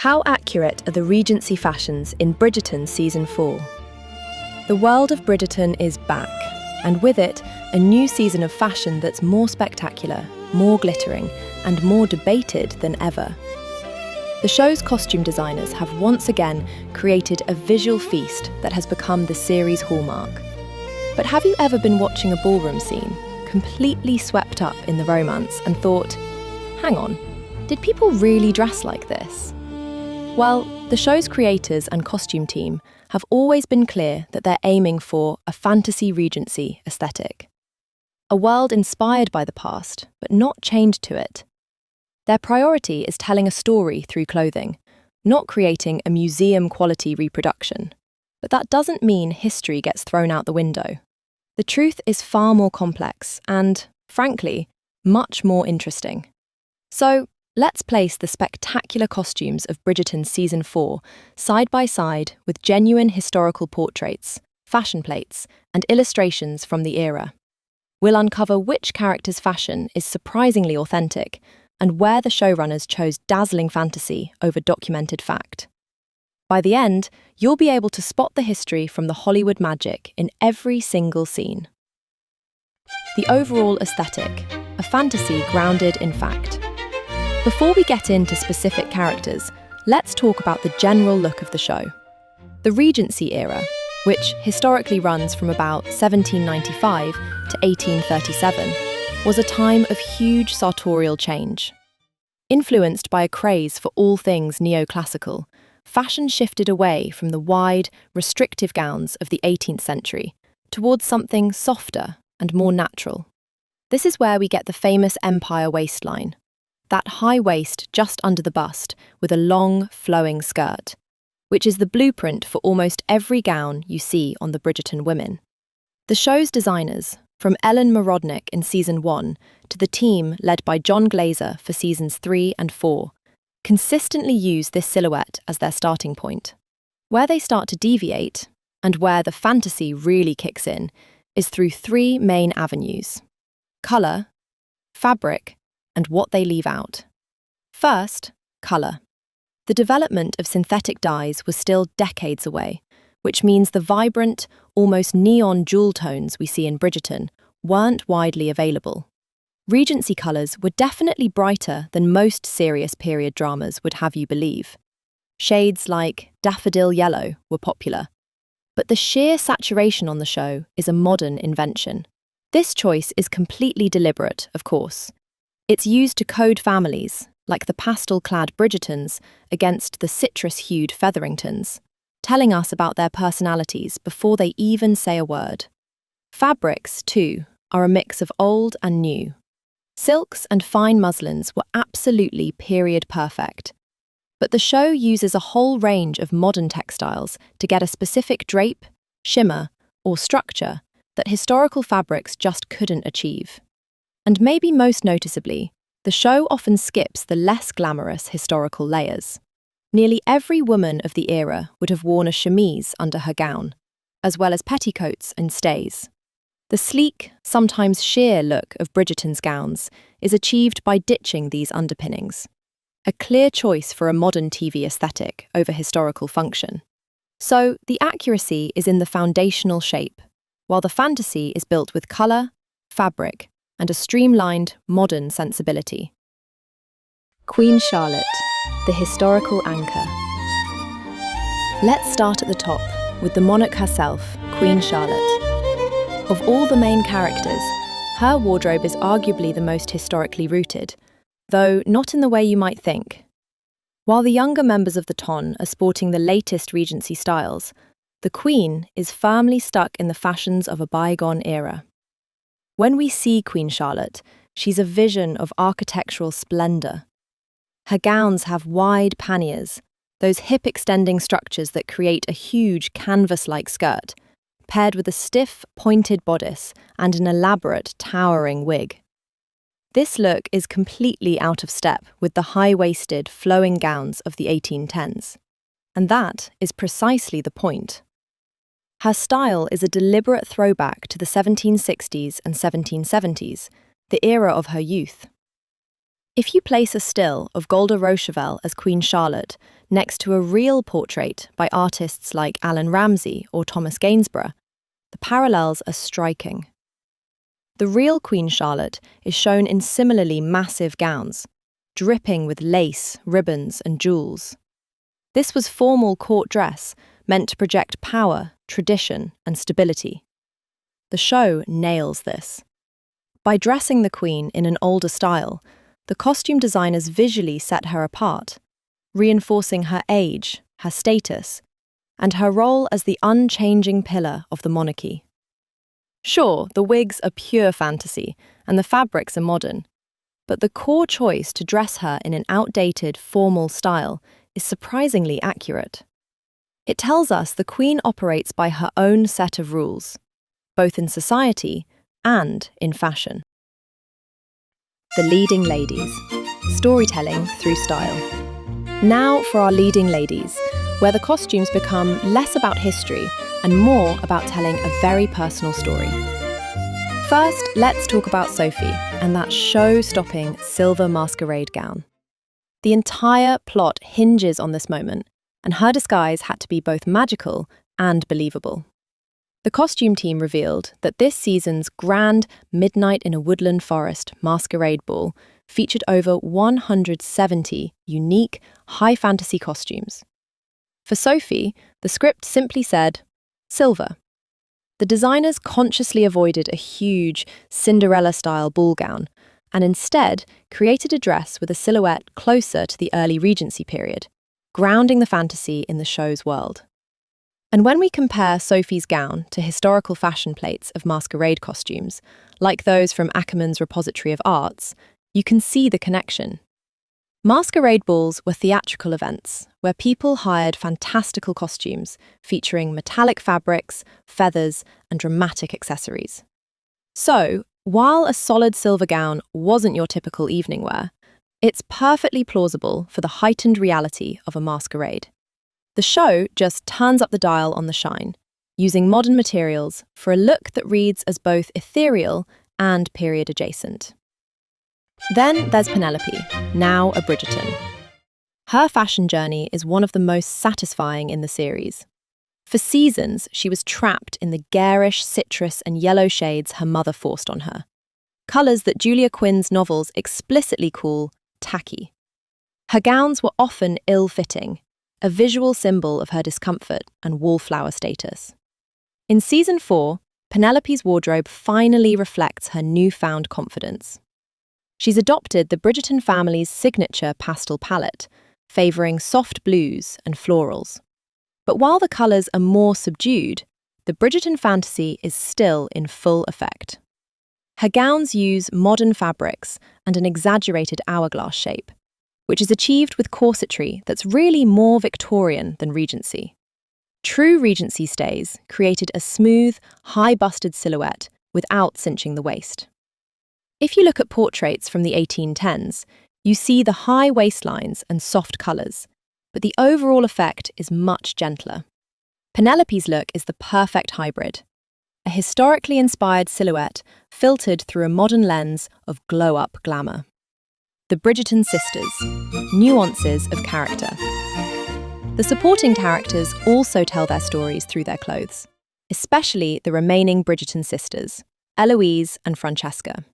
How accurate are the Regency fashions in Bridgerton Season 4? The world of Bridgerton is back, and with it, a new season of fashion that's more spectacular, more glittering, and more debated than ever. The show's costume designers have once again created a visual feast that has become the series' hallmark. But have you ever been watching a ballroom scene, completely swept up in the romance, and thought, hang on, did people really dress like this? Well, the show's creators and costume team have always been clear that they're aiming for a fantasy Regency aesthetic. A world inspired by the past, but not chained to it. Their priority is telling a story through clothing, not creating a museum-quality reproduction. But that doesn't mean history gets thrown out the window. The truth is far more complex and, frankly, much more interesting. So, let's place the spectacular costumes of Bridgerton Season 4 side by side with genuine historical portraits, fashion plates, and illustrations from the era. We'll uncover which character's fashion is surprisingly authentic and where the showrunners chose dazzling fantasy over documented fact. By the end, you'll be able to spot the history from the Hollywood magic in every single scene. The overall aesthetic, a fantasy grounded in fact. Before we get into specific characters, let's talk about the general look of the show. The Regency Era, which historically runs from about 1795 to 1837, was a time of huge sartorial change. Influenced by a craze for all things neoclassical, fashion shifted away from the wide, restrictive gowns of the 18th century towards something softer and more natural. This is where we get the famous Empire waistline, that high waist just under the bust with a long, flowing skirt, which is the blueprint for almost every gown you see on the Bridgerton women. The show's designers, from Ellen Morodnik in Season 1 to the team led by John Glazer for Seasons 3 and 4, consistently use this silhouette as their starting point. Where they start to deviate, and where the fantasy really kicks in, is through three main avenues: colour, fabric, and what they leave out. First, colour. The development of synthetic dyes was still decades away, which means the vibrant, almost neon jewel tones we see in Bridgerton weren't widely available. Regency colours were definitely brighter than most serious period dramas would have you believe. Shades like daffodil yellow were popular. But the sheer saturation on the show is a modern invention. This choice is completely deliberate, of course. It's used to code families, like the pastel-clad Bridgertons, against the citrus-hued Featheringtons, telling us about their personalities before they even say a word. Fabrics, too, are a mix of old and new. Silks and fine muslins were absolutely period perfect. But the show uses a whole range of modern textiles to get a specific drape, shimmer, or structure that historical fabrics just couldn't achieve. And maybe most noticeably, the show often skips the less glamorous historical layers. Nearly every woman of the era would have worn a chemise under her gown, as well as petticoats and stays. The sleek, sometimes sheer look of Bridgerton's gowns is achieved by ditching these underpinnings. A clear choice for a modern TV aesthetic over historical function. So, the accuracy is in the foundational shape, while the fantasy is built with colour, fabric, and a streamlined, modern sensibility. Queen Charlotte, the historical anchor. Let's start at the top, with the monarch herself, Queen Charlotte. Of all the main characters, her wardrobe is arguably the most historically rooted, though not in the way you might think. While the younger members of the ton are sporting the latest Regency styles, the Queen is firmly stuck in the fashions of a bygone era. When we see Queen Charlotte, she's a vision of architectural splendour. Her gowns have wide panniers, those hip-extending structures that create a huge canvas-like skirt, paired with a stiff, pointed bodice and an elaborate, towering wig. This look is completely out of step with the high-waisted, flowing gowns of the 1810s. And that is precisely the point. Her style is a deliberate throwback to the 1760s and 1770s, the era of her youth. If you place a still of Golda Rochevelle as Queen Charlotte next to a real portrait by artists like Alan Ramsay or Thomas Gainsborough, the parallels are striking. The real Queen Charlotte is shown in similarly massive gowns, dripping with lace, ribbons, and jewels. This was formal court dress meant to project power, tradition, and stability. The show nails this. By dressing the Queen in an older style, the costume designers visually set her apart, reinforcing her age, her status, and her role as the unchanging pillar of the monarchy. Sure, the wigs are pure fantasy, and the fabrics are modern, but the core choice to dress her in an outdated, formal style is surprisingly accurate. It tells us the Queen operates by her own set of rules, both in society and in fashion. The leading ladies. Storytelling through style. Now for our leading ladies, where the costumes become less about history and more about telling a very personal story. First, let's talk about Sophie and that show-stopping silver masquerade gown. The entire plot hinges on this moment, and her disguise had to be both magical and believable. The costume team revealed that this season's grand Midnight in a Woodland Forest masquerade ball featured over 170 unique, high-fantasy costumes. For Sophie, the script simply said, silver. The designers consciously avoided a huge Cinderella-style ball gown and instead created a dress with a silhouette closer to the early Regency period, grounding the fantasy in the show's world. And when we compare Sophie's gown to historical fashion plates of masquerade costumes, like those from Ackerman's Repository of Arts, you can see the connection. Masquerade balls were theatrical events where people hired fantastical costumes featuring metallic fabrics, feathers, and dramatic accessories. So, while a solid silver gown wasn't your typical evening wear, it's perfectly plausible for the heightened reality of a masquerade. The show just turns up the dial on the shine, using modern materials for a look that reads as both ethereal and period adjacent. Then there's Penelope, now a Bridgerton. Her fashion journey is one of the most satisfying in the series. For seasons, she was trapped in the garish citrus and yellow shades her mother forced on her, colours that Julia Quinn's novels explicitly call tacky. Her gowns were often ill-fitting, a visual symbol of her discomfort and wallflower status. In season 4, Penelope's wardrobe finally reflects her newfound confidence. She's adopted the Bridgerton family's signature pastel palette, favouring soft blues and florals. But while the colours are more subdued, the Bridgerton fantasy is still in full effect. Her gowns use modern fabrics and an exaggerated hourglass shape, which is achieved with corsetry that's really more Victorian than Regency. True Regency stays created a smooth, high-busted silhouette without cinching the waist. If you look at portraits from the 1810s, you see the high waistlines and soft colours, but the overall effect is much gentler. Penelope's look is the perfect hybrid, a historically inspired silhouette filtered through a modern lens of glow-up glamour. The Bridgerton sisters, nuances of character. The supporting characters also tell their stories through their clothes, especially the remaining Bridgerton sisters, Eloise and Francesca.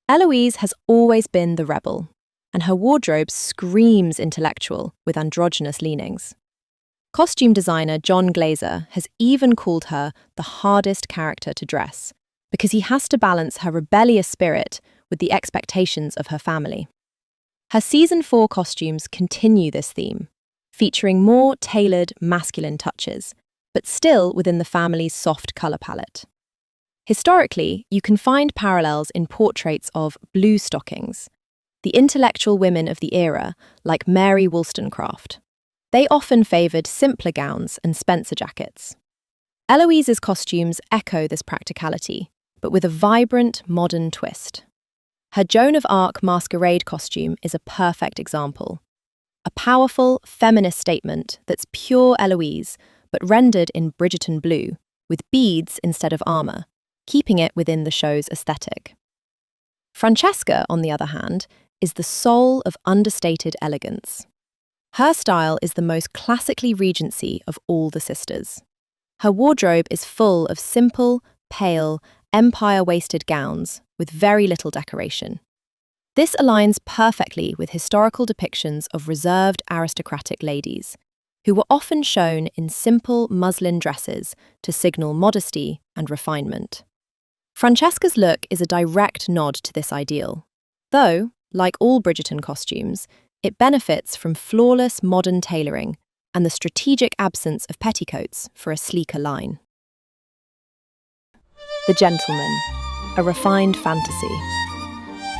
Eloise has always been the rebel, and her wardrobe screams intellectual with androgynous leanings. Costume designer John Glazer has even called her the hardest character to dress, because he has to balance her rebellious spirit with the expectations of her family. Her season 4 costumes continue this theme, featuring more tailored masculine touches, but still within the family's soft colour palette. Historically, you can find parallels in portraits of blue stockings, the intellectual women of the era, like Mary Wollstonecraft. They often favoured simpler gowns and Spencer jackets. Eloise's costumes echo this practicality, but with a vibrant, modern twist. Her Joan of Arc masquerade costume is a perfect example. A powerful, feminist statement that's pure Eloise, but rendered in Bridgerton blue, with beads instead of armour, keeping it within the show's aesthetic. Francesca, on the other hand, is the soul of understated elegance. Her style is the most classically Regency of all the sisters. Her wardrobe is full of simple, pale, empire-waisted gowns with very little decoration. This aligns perfectly with historical depictions of reserved aristocratic ladies, who were often shown in simple muslin dresses to signal modesty and refinement. Francesca's look is a direct nod to this ideal, though, like all Bridgerton costumes, it benefits from flawless modern tailoring and the strategic absence of petticoats for a sleeker line. The Gentleman, a refined fantasy.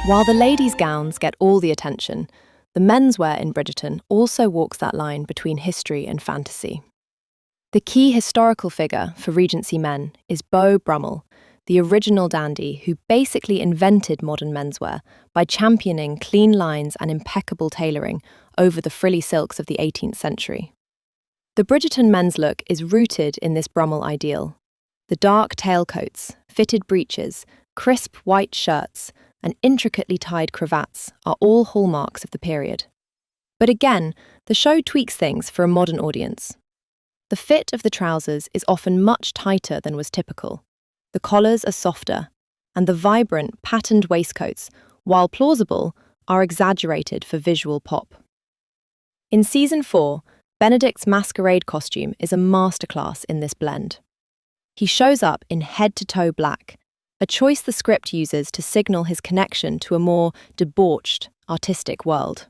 While the ladies' gowns get all the attention, the menswear in Bridgerton also walks that line between history and fantasy. The key historical figure for Regency men is Beau Brummell, the original dandy who basically invented modern menswear by championing clean lines and impeccable tailoring over the frilly silks of the 18th century. The Bridgerton men's look is rooted in this Brummell ideal. The dark tailcoats, fitted breeches, crisp white shirts, and intricately tied cravats are all hallmarks of the period. But again, the show tweaks things for a modern audience. The fit of the trousers is often much tighter than was typical. The collars are softer, and the vibrant, patterned waistcoats, while plausible, are exaggerated for visual pop. In Season 4, Benedict's Masquerade costume is a masterclass in this blend. He shows up in head-to-toe black, a choice the script uses to signal his connection to a more debauched, artistic world.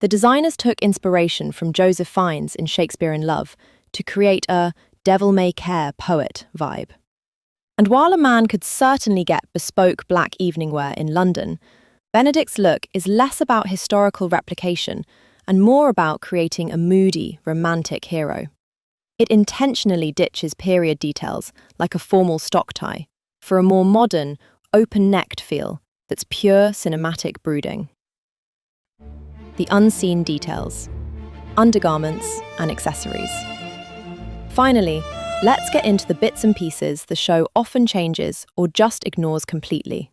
The designers took inspiration from Joseph Fiennes in Shakespeare in Love to create a devil-may-care poet vibe. And while a man could certainly get bespoke black evening wear in London, Benedict's look is less about historical replication and more about creating a moody, romantic hero. It intentionally ditches period details like a formal stock tie for a more modern, open-necked feel that's pure cinematic brooding. The unseen details, undergarments and accessories. Finally, let's get into the bits and pieces the show often changes or just ignores completely.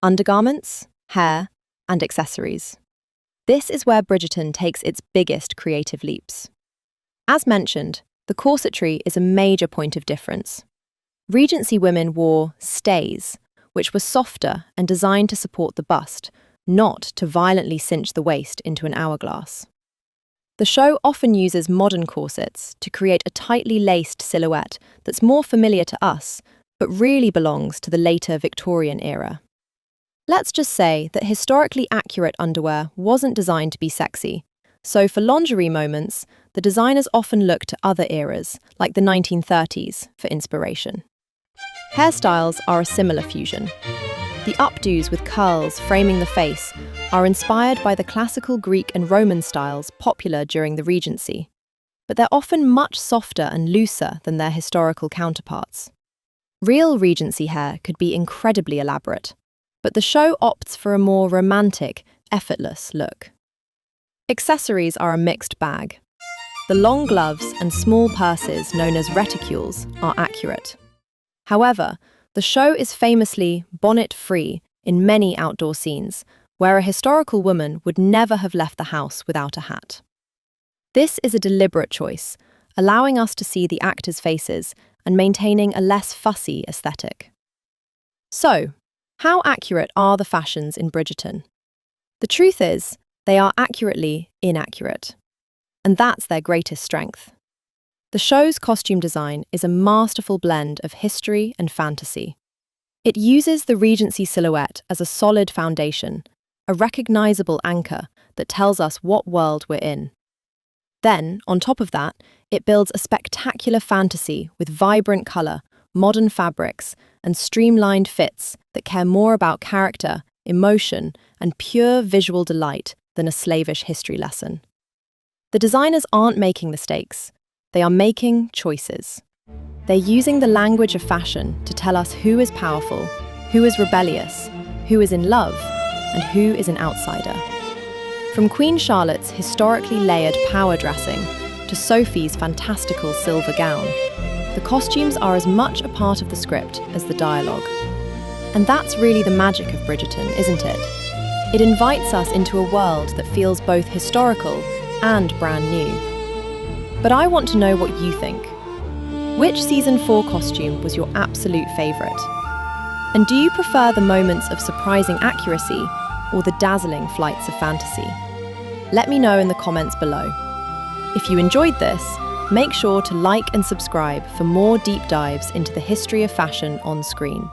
Undergarments, hair, and accessories. This is where Bridgerton takes its biggest creative leaps. As mentioned, the corsetry is a major point of difference. Regency women wore stays, which were softer and designed to support the bust, not to violently cinch the waist into an hourglass. The show often uses modern corsets to create a tightly laced silhouette that's more familiar to us, but really belongs to the later Victorian era. Let's just say that historically accurate underwear wasn't designed to be sexy, so for lingerie moments, the designers often look to other eras, like the 1930s, for inspiration. Hairstyles are a similar fusion. The updos with curls framing the face are inspired by the classical Greek and Roman styles popular during the Regency, but they're often much softer and looser than their historical counterparts. Real Regency hair could be incredibly elaborate, but the show opts for a more romantic, effortless look. Accessories are a mixed bag. The long gloves and small purses known as reticules are accurate. However, the show is famously bonnet-free in many outdoor scenes, where a historical woman would never have left the house without a hat. This is a deliberate choice, allowing us to see the actors' faces and maintaining a less fussy aesthetic. So, how accurate are the fashions in Bridgerton? The truth is, they are accurately inaccurate. And that's their greatest strength. The show's costume design is a masterful blend of history and fantasy. It uses the Regency silhouette as a solid foundation, a recognizable anchor that tells us what world we're in. Then, on top of that, it builds a spectacular fantasy with vibrant color, modern fabrics, and streamlined fits that care more about character, emotion, and pure visual delight than a slavish history lesson. The designers aren't making mistakes. They are making choices. They're using the language of fashion to tell us who is powerful, who is rebellious, who is in love, and who is an outsider. From Queen Charlotte's historically layered power dressing to Sophie's fantastical silver gown, the costumes are as much a part of the script as the dialogue. And that's really the magic of Bridgerton, isn't it? It invites us into a world that feels both historical and brand new. But I want to know what you think. Which season 4 costume was your absolute favourite? And do you prefer the moments of surprising accuracy or the dazzling flights of fantasy? Let me know in the comments below. If you enjoyed this, make sure to like and subscribe for more deep dives into the history of fashion on screen.